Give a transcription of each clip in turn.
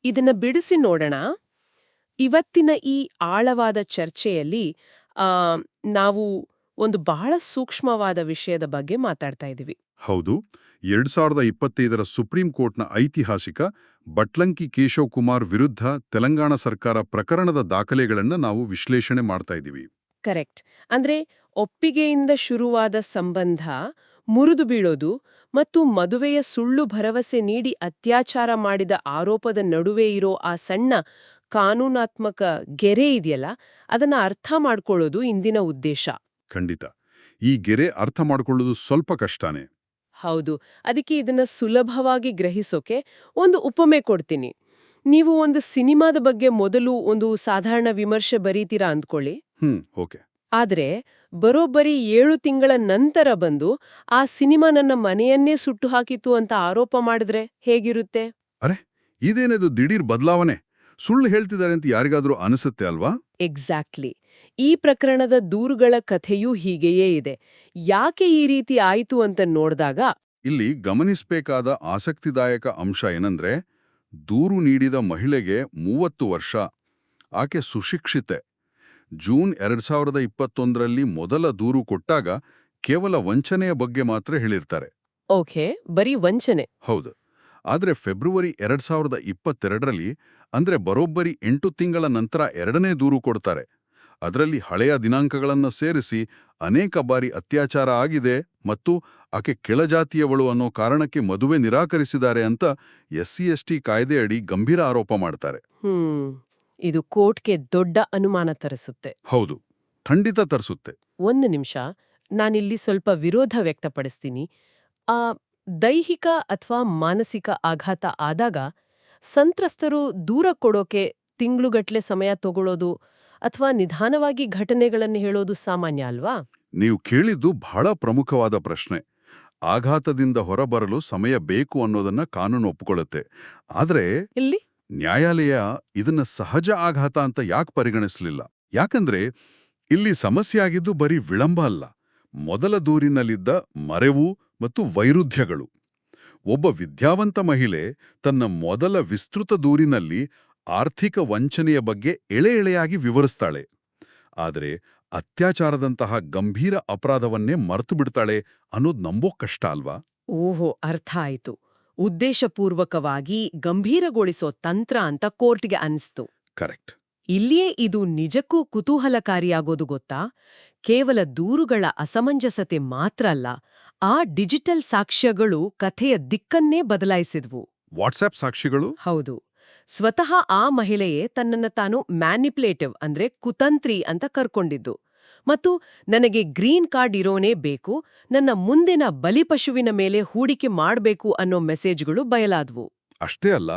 ಇದನ್ನ ಬಿಡಿಸಿ ನೋಡೋಣ. ಇವತ್ತಿನ ಈ ಆಳವಾದ ಚರ್ಚೆಯಲ್ಲಿ ಆ, ನಾವು ಒಂದು ಬಹಳ ಸೂಕ್ಷ್ಮವಾದ ವಿಷಯದ ಬಗ್ಗೆ ಮಾತಾಡ್ತಾ ಇದ್ದೀವಿ. ಹೌದು, 2025ರ ಸುಪ್ರೀಂ ಕೋರ್ಟ್ನ ಐತಿಹಾಸಿಕ ಬಟ್ಲಂಕಿ ಕೇಶವ್ ಕುಮಾರ್ ವಿರುದ್ಧ ತೆಲಂಗಾಣ ಸರ್ಕಾರ ಪ್ರಕರಣದ ದಾಖಲೆಗಳನ್ನು ನಾವು ವಿಶ್ಲೇಷಣೆ ಮಾಡ್ತಾ ಇದ್ದೀವಿ. ಕರೆಕ್ಟ್. ಅಂದ್ರೆ ಒಪ್ಪಿಗೆಯಿಂದ ಶುರುವಾದ ಸಂಬಂಧ ಮುರಿದು ಬೀಳೋದು ಮತ್ತು ಮದುವೆಯ ಸುಳ್ಳು ಭರವಸೆ ನೀಡಿ ಅತ್ಯಾಚಾರ ಮಾಡಿದ ಆರೋಪದ ನಡುವೆ ಇರೋ ಆ ಸಣ್ಣ ಕಾನೂನಾತ್ಮಕ ಗೆರೆ ಇದೆಯಲ್ಲ, ಅದನ್ನ ಅರ್ಥ ಮಾಡ್ಕೊಳ್ಳೋದು ಇಂದಿನ ಉದ್ದೇಶ. ಖಂಡಿತ. ಈ ಗೆರೆ ಅರ್ಥ ಮಾಡ್ಕೊಳ್ಳೋದು ಸ್ವಲ್ಪ ಕಷ್ಟನೇ. ಹೌದು. ಅದಕ್ಕೆ ಇದನ್ನ ಸುಲಭವಾಗಿ ಗ್ರಹಿಸೋಕೆ ಒಂದು ಉಪಮೆ ಕೊಡ್ತೀನಿ. ನೀವು ಒಂದು ಸಿನಿಮಾದ ಬಗ್ಗೆ ಮೊದಲು ಒಂದು ಸಾಧಾರಣ ವಿಮರ್ಶೆ ಬರೀತೀರಾ ಅಂದ್ಕೊಳ್ಳಿ. ಓಕೆ. ಆದ್ರೆ ಬರೋಬ್ಬರಿ 7 ತಿಂಗಳ ನಂತರ ಬಂದು ಆ ಸಿನಿಮಾ ನನ್ನ ಮನೆಯನ್ನೇ ಸುಟ್ಟು ಹಾಕಿತು ಅಂತ ಆರೋಪ ಮಾಡಿದ್ರೆ ಹೇಗಿರುತ್ತೆ? ಅರೆ, ಇದೇನದು ದಿಢೀರ್ ಬದಲಾವಣೆ? ಸುಳ್ಳು ಹೇಳ್ತಿದ್ದಾರೆ ಅಂತ ಯಾರಿಗಾದ್ರೂ ಅನಿಸುತ್ತೆ ಅಲ್ವಾ? ಎಕ್ಸಾಕ್ಟ್ಲಿ. ಈ ಪ್ರಕರಣದ ದೂರುಗಳ ಕಥೆಯೂ ಹೀಗೆಯೇ ಇದೆ. ಯಾಕೆ ಈ ರೀತಿ ಆಯಿತು ಅಂತ ನೋಡ್ದಾಗ ಇಲ್ಲಿ ಗಮನಿಸಬೇಕಾದ ಆಸಕ್ತಿದಾಯಕ ಅಂಶ ಏನಂದ್ರೆ, ದೂರು ನೀಡಿದ ಮಹಿಳೆಗೆ 30 ವರ್ಷ. ಆಕೆ ಸುಶಿಕ್ಷಿತೆ. ಜೂನ್ 2021ರಲ್ಲಿ ಮೊದಲ ದೂರು ಕೊಟ್ಟಾಗ ಕೇವಲ ವಂಚನೆಯ ಬಗ್ಗೆ ಮಾತ್ರ ಹೇಳಿರ್ತಾರೆ. ಓಕೆ, ಬರೀ ವಂಚನೆ. ಹೌದು. ಆದರೆ ಫೆಬ್ರವರಿ 2022ರಲ್ಲಿ, ಅಂದ್ರೆ ಬರೋಬ್ಬರಿ 8 ತಿಂಗಳ ನಂತರ ಎರಡನೇ ದೂರು ಕೊಡ್ತಾರೆ. ಅದರಲ್ಲಿ ಹಳೆಯ ದಿನಾಂಕಗಳನ್ನು ಸೇರಿಸಿ ಅನೇಕ ಬಾರಿ ಅತ್ಯಾಚಾರ ಆಗಿದೆ ಮತ್ತು ಆಕೆ ಕೆಳಜಾತಿಯವಳು ಅನ್ನೋ ಕಾರಣಕ್ಕೆ ಮದುವೆ ನಿರಾಕರಿಸಿದ್ದಾರೆ ಅಂತ SC/ST ಕಾಯ್ದೆಯಡಿ ಗಂಭೀರ ಆರೋಪ ಮಾಡ್ತಾರೆ. ಇದು ಕೋರ್ಟ್ಗೆ ದೊಡ್ಡ ಅನುಮಾನ ತರಿಸುತ್ತೆ. ಹೌದು, ಖಂಡಿತ ತರಿಸುತ್ತೆ. ಒಂದು ನಿಮಿಷ, ನಾನಿಲ್ಲಿ ಸ್ವಲ್ಪ ವಿರೋಧ ವ್ಯಕ್ತಪಡಿಸ್ತೀನಿ. ಆ ದೈಹಿಕ ಅಥವಾ ಮಾನಸಿಕ ಆಘಾತ ಆದಾಗ ಸಂತ್ರಸ್ತರು ದೂರ ಕೊಡೋಕೆ ತಿಂಗಳುಗಟ್ಲೆ ಸಮಯ ತಗೊಳ್ಳೋದು ಅಥವಾ ನಿಧಾನವಾಗಿ ಘಟನೆಗಳನ್ನು ಹೇಳೋದು ಸಾಮಾನ್ಯ ಅಲ್ವಾ? ನೀವು ಕೇಳಿದ್ದು ಬಹಳ ಪ್ರಮುಖವಾದ ಪ್ರಶ್ನೆ. ಆಘಾತದಿಂದ ಹೊರಬರಲು ಸಮಯ ಬೇಕು ಅನ್ನೋದನ್ನ ಕಾನೂನು ಒಪ್ಪಿಕೊಳ್ಳುತ್ತೆ. ಆದ್ರೆ ಇಲ್ಲಿ ನ್ಯಾಯಾಲಯ ಇದನ್ನ ಸಹಜ ಆಘಾತ ಅಂತ ಯಾಕೆ ಪರಿಗಣಿಸಲಿಲ್ಲ? ಯಾಕಂದ್ರೆ ಇಲ್ಲಿ ಸಮಸ್ಯೆ ಆಗಿದ್ದು ಬರೀ ವಿಳಂಬ ಅಲ್ಲ, ಮೊದಲ ದೂರಿನಲ್ಲಿದ್ದ ಮರೆವು ಮತ್ತು ವೈರುಧ್ಯಗಳು. ಒಬ್ಬ ವಿದ್ಯಾವಂತ ಮಹಿಳೆ ತನ್ನ ಮೊದಲ ವಿಸ್ತೃತ ದೂರಿನಲ್ಲಿ ಆರ್ಥಿಕ ವಂಚನೆಯ ಬಗ್ಗೆ ಎಳೆಯಾಗಿ ವಿವರಿಸ್ತಾಳೆ. ಆದರೆ ಅತ್ಯಾಚಾರದಂತಹ ಗಂಭೀರ ಅಪರಾಧವನ್ನೇ ಮರೆತು ಬಿಡ್ತಾಳೆ ಅನ್ನೋದು ನಂಬೋಕ್ ಕಷ್ಟ ಅಲ್ವಾ? ಓಹೋ, ಅರ್ಥ ಆಯ್ತು. ಉದ್ದೇಶಪೂರ್ವಕವಾಗಿ ಗಂಭೀರಗೊಳಿಸೋ ತಂತ್ರ ಅಂತ ಕೋರ್ಟ್ಗೆ ಅನಿಸ್ತು. ಕರೆಕ್ಟ್. ಇಲ್ಲಿಯೇ ಇದು ನಿಜಕ್ಕೂ ಕುತೂಹಲಕಾರಿಯಾಗೋದು ಗೊತ್ತಾ? ಕೇವಲ ದೂರುಗಳ ಅಸಮಂಜಸತೆ ಮಾತ್ರ ಅಲ್ಲ, ಆ ಡಿಜಿಟಲ್ ಸಾಕ್ಷ್ಯಗಳು ಕಥೆಯ ದಿಕ್ಕನ್ನೇ ಬದಲಾಯಿಸಿದ್ವು. ವಾಟ್ಸ್ಆಪ್ ಸಾಕ್ಷಿಗಳು? ಹೌದು. ಸ್ವತಃ ಆ ಮಹಿಳೆಯೇ ತನ್ನನ್ನು ತಾನು ಮ್ಯಾನಿಪ್ಯುಲೇಟಿವ್ ಅಂದ್ರೆ ಕುತಂತ್ರಿ ಅಂತ ಕರ್ಕೊಂಡಿದ್ದು. ಮತ್ತು ನನಗೆ ಗ್ರೀನ್ ಕಾರ್ಡ್ ಇರೋನೇ ಬೇಕು, ನನ್ನ ಮುಂದಿನ ಬಲಿಪಶುವಿನ ಮೇಲೆ ಹೂಡಿಕೆ ಮಾಡಬೇಕು ಅನ್ನೋ ಮೆಸೇಜ್ಗಳು ಬಯಲಾದ್ವು. ಅಷ್ಟೇ ಅಲ್ಲ,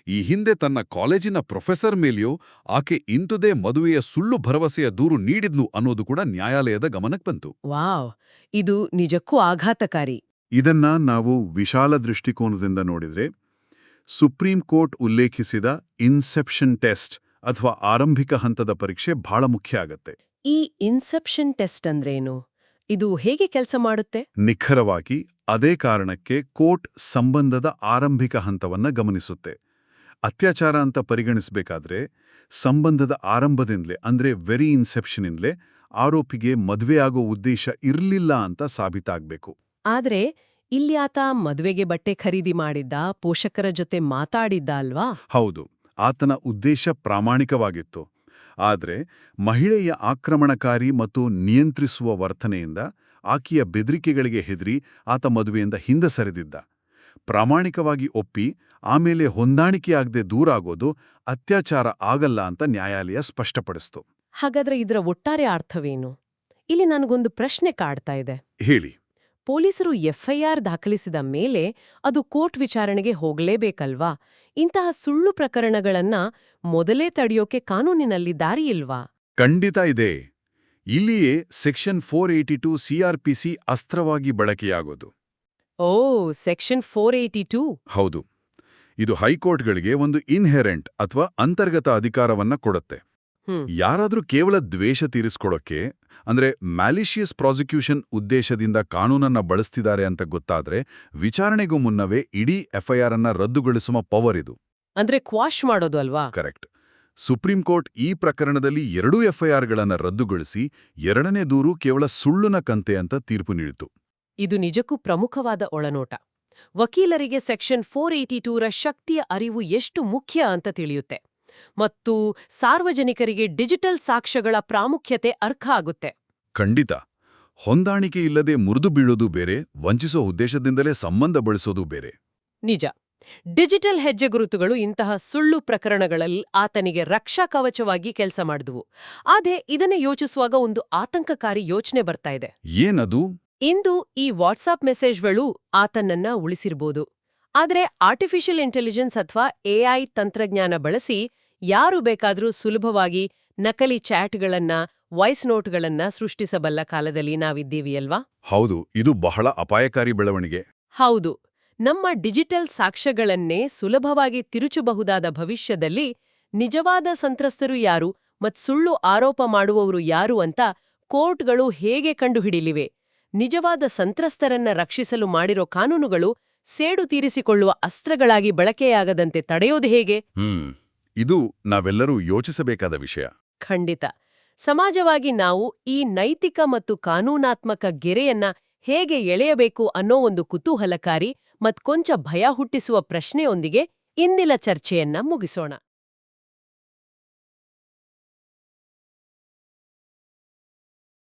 ಈ ಹಿಂದೆ ತನ್ನ ಕಾಲೇಜಿನ ಪ್ರೊಫೆಸರ್ ಮೇಲೆಯೂ ಆಕೆ ಇಂಥದೇ ಮದುವೆಯ ಸುಳ್ಳು ಭರವಸೆಯ ದೂರು ನೀಡಿದ್ನು ಅನ್ನೋದು ಕೂಡ ನ್ಯಾಯಾಲಯದ ಗಮನಕ್ಕೆ ಬಂತು. ವಾವ್, ಇದು ನಿಜಕ್ಕೂ ಆಘಾತಕಾರಿ. ಇದನ್ನ ನಾವು ವಿಶಾಲ ದೃಷ್ಟಿಕೋನದಿಂದ ನೋಡಿದ್ರೆ, ಸುಪ್ರೀಂ ಕೋರ್ಟ್ ಉಲ್ಲೇಖಿಸಿದ ಇನ್ಸೆಪ್ಷನ್ ಟೆಸ್ಟ್ ಅಥವಾ ಆರಂಭಿಕ ಹಂತದ ಪರೀಕ್ಷೆ ಬಹಳ ಮುಖ್ಯ ಆಗತ್ತೆ. ಈ ಇನ್ಸೆಪ್ಷನ್ ಟೆಸ್ಟ್ ಅಂದ್ರೇನು? ಇದು ಹೇಗೆ ಕೆಲಸ ಮಾಡುತ್ತೆ? ನಿಖರವಾಗಿ ಅದೇ ಕಾರಣಕ್ಕೆ ಕೋರ್ಟ್ ಸಂಬಂಧದ ಆರಂಭಿಕ ಹಂತವನ್ನ ಗಮನಿಸುತ್ತೆ. ಅತ್ಯಾಚಾರ ಅಂತ ಪರಿಗಣಿಸಬೇಕಾದ್ರೆ ಸಂಬಂಧದ ಆರಂಭದಿಂದಲೇ, ಅಂದ್ರೆ ವೆರಿ ಇನ್ಸೆಪ್ಷನಿಂದಲೇ ಆರೋಪಿಗೆ ಮದುವೆಯಾಗೋ ಉದ್ದೇಶ ಇರಲಿಲ್ಲ ಅಂತ ಸಾಬೀತಾಗಬೇಕು. ಆದ್ರೆ ಇಲ್ಲಿ ಆತ ಮದುವೆಗೆ ಬಟ್ಟೆ ಖರೀದಿ ಮಾಡಿದ್ದ, ಪೋಷಕರ ಜೊತೆ ಮಾತಾಡಿದ್ದ ಅಲ್ವಾ? ಹೌದು, ಆತನ ಉದ್ದೇಶ ಪ್ರಾಮಾಣಿಕವಾಗಿತ್ತು. ಆದರೆ ಮಹಿಳೆಯ ಆಕ್ರಮಣಕಾರಿ ಮತ್ತು ನಿಯಂತ್ರಿಸುವ ವರ್ತನೆಯಿಂದ, ಆಕೆಯ ಬೆದರಿಕೆಗಳಿಗೆ ಹೆದರಿ ಆತ ಮದುವೆಯಿಂದ ಹಿಂದೆ ಸರಿದಿದ್ದ. ಪ್ರಾಮಾಣಿಕವಾಗಿ ಒಪ್ಪಿ ಆಮೇಲೆ ಹೊಂದಾಣಿಕೆಯಾಗದೆ ದೂರ ಆಗೋದು ಅತ್ಯಾಚಾರ ಆಗಲ್ಲ ಅಂತ ನ್ಯಾಯಾಲಯ ಸ್ಪಷ್ಟಪಡಿಸ್ತು. ಹಾಗಾದ್ರೆ ಇದರ ಒಟ್ಟಾರೆ ಅರ್ಥವೇನು? ಇಲ್ಲಿ ನನಗೊಂದು ಪ್ರಶ್ನೆ ಕಾಡ್ತಾ ಇದೆ. ಹೇಳಿ. ಪೊಲೀಸರು FIR ದಾಖಲಿಸಿದ ಮೇಲೆ ಅದು ಕೋರ್ಟ್ ವಿಚಾರಣೆಗೆ ಹೋಗಲೇಬೇಕಲ್ವಾ? ಇಂತಹ ಸುಳ್ಳು ಪ್ರಕರಣಗಳನ್ನ ಮೊದಲೇ ತಡೆಯೋಕೆ ಕಾನೂನಿನಲ್ಲಿ ದಾರಿಯಿಲ್ವಾ? ಖಂಡಿತ ಇದೆ. ಇಲ್ಲಿಯೇ ಸೆಕ್ಷನ್ 482 CRPC ಅಸ್ತ್ರವಾಗಿ ಬಳಕೆಯಾಗೋದು. ಓ, ಸೆಕ್ಷನ್ 482. ಹೌದು. ಇದು ಹೈಕೋರ್ಟ್ಗಳಿಗೆ ಒಂದು ಇನ್ಹೆರೆಂಟ್ ಅಥವಾ ಅಂತರ್ಗತ ಅಧಿಕಾರವನ್ನ ಕೊಡುತ್ತೆ. ಯಾರಾದ್ರೂ ಕೇವಲ ದ್ವೇಷ ತೀರಿಸ್ಕೊಳಕ್ಕೆ, ಅಂದ್ರೆ ಮ್ಯಾಲಿಷಿಯಸ್ ಪ್ರಾಸಿಕ್ಯೂಷನ್ ಉದ್ದೇಶದಿಂದ ಕಾನೂನನ್ನ ಬಳಸ್ತಿದ್ದಾರೆ ಅಂತ ಗೊತ್ತಾದ್ರೆ, ವಿಚಾರಣೆಗೂ ಮುನ್ನವೇ ಇಡೀ FIR ಅನ್ನ ರದ್ದುಗೊಳಿಸುವ ಪವರ್ ಇದು. ಅಂದ್ರೆ ಕ್ವಾಶ್ ಮಾಡೋದು ಅಲ್ವಾ? ಕರೆಕ್ಟ್. ಸುಪ್ರೀಂ ಕೋರ್ಟ್ ಈ ಪ್ರಕರಣದಲ್ಲಿ 2 ಎಫ್ಐಆರ್ಗಳನ್ನು ರದ್ದುಗೊಳಿಸಿ 2ನೇ ದೂರು ಕೇವಲ ಸುಳ್ಳುನ ಕಂತೆ ಅಂತ ತೀರ್ಪು ನೀಡಿತು. ಇದು ನಿಜಕ್ಕೂ ಪ್ರಮುಖವಾದ ಒಳನೋಟ. ವಕೀಲರಿಗೆ ಸೆಕ್ಷನ್ 482ರ ಶಕ್ತಿಯ ಅರಿವು ಎಷ್ಟು ಮುಖ್ಯ ಅಂತ ತಿಳಿಯುತ್ತೆ. ಮತ್ತು ಸಾರ್ವಜನಿಕರಿಗೆ ಡಿಜಿಟಲ್ ಸಾಕ್ಷ್ಯಗಳ ಪ್ರಾಮುಖ್ಯತೆ ಅರ್ಥ ಆಗುತ್ತೆ. ಖಂಡಿತ. ಹೊಂದಾಣಿಕೆ ಇಲ್ಲದೆ ಮುರಿದು ಬೀಳೋದು ಬೇರೆ, ವಂಚಿಸೋ ಉದ್ದೇಶದಿಂದಲೇ ಸಂಬಂಧ ಬೆಳೆಸೋದು ಬೇರೆ. ನಿಜ. ಡಿಜಿಟಲ್ ಹೆಜ್ಜೆಗುರುತುಗಳು ಇಂತಹ ಸುಳ್ಳು ಪ್ರಕರಣಗಳಲ್ಲಿ ಆತನಿಗೆ ರಕ್ಷಾ ಕವಚವಾಗಿ ಕೆಲಸ ಮಾಡಿದವು. ಆದ್ರೆ ಇದನ್ನೇ ಯೋಚಿಸುವಾಗ ಒಂದು ಆತಂಕಕಾರಿ ಯೋಚನೆ ಬರ್ತಾ ಇದೆ. ಏನದು? ಇಂದು ಈ ವಾಟ್ಸಾಪ್ ಮೆಸೇಜ್ಗಳು ಆತನನ್ನ ಉಳಿಸಿರ್ಬೋದು. ಆದ್ರೆ ಆರ್ಟಿಫಿಷಿಯಲ್ ಇಂಟೆಲಿಜೆನ್ಸ್ ಅಥವಾ ಎಐ ತಂತ್ರಜ್ಞಾನ ಬಳಸಿ ಯಾರು ಬೇಕಾದ್ರೂ ಸುಲಭವಾಗಿ ನಕಲಿ ಚಾಟ್ಗಳನ್ನ, ವಾಯ್ಸ್ ನೋಟ್ಗಳನ್ನ ಸೃಷ್ಟಿಸಬಲ್ಲ ಕಾಲದಲ್ಲಿ ನಾವಿದ್ದೀವಿಯಲ್ವಾ? ಹೌದು, ಇದು ಬಹಳ ಅಪಾಯಕಾರಿ ಬೆಳವಣಿಗೆ. ಹೌದು. ನಮ್ಮ ಡಿಜಿಟಲ್ ಸಾಕ್ಷ್ಯಗಳನ್ನೇ ಸುಲಭವಾಗಿ ತಿರುಚಬಹುದಾದ ಭವಿಷ್ಯದಲ್ಲಿ ನಿಜವಾದ ಸಂತ್ರಸ್ತರು ಯಾರು ಮತ್ ಸುಳ್ಳು ಆರೋಪ ಮಾಡುವವರು ಯಾರು ಅಂತ ಕೋರ್ಟ್ಗಳು ಹೇಗೆ ಕಂಡುಹಿಡಿಲಿವೆ? ನಿಜವಾದ ಸಂತ್ರಸ್ತರನ್ನ ರಕ್ಷಿಸಲು ಮಾಡಿರೋ ಕಾನೂನುಗಳು ಸೇಡು ತೀರಿಸಿಕೊಳ್ಳುವ ಅಸ್ತ್ರಗಳಾಗಿ ಬಳಕೆಯಾಗದಂತೆ ತಡೆಯೋದು ಹೇಗೆ? ಇದು ನಾವೆಲ್ಲರೂ ಯೋಚಿಸಬೇಕಾದ ವಿಷಯ. ಖಂಡಿತ. ಸಮಾಜವಾಗಿ ನಾವು ಈ ನೈತಿಕ ಮತ್ತು ಕಾನೂನಾತ್ಮಕ ಗೆರೆಯನ್ನ ಹೇಗೆ ಎಳೆಯಬೇಕು ಅನ್ನೋ ಒಂದು ಕುತೂಹಲಕಾರಿ ಮತ್ ಕೊಂಚ ಭಯ ಹುಟ್ಟಿಸುವ ಪ್ರಶ್ನೆಯೊಂದಿಗೆ ಇಂದಿನ ಚರ್ಚೆಯನ್ನ ಮುಗಿಸೋಣ.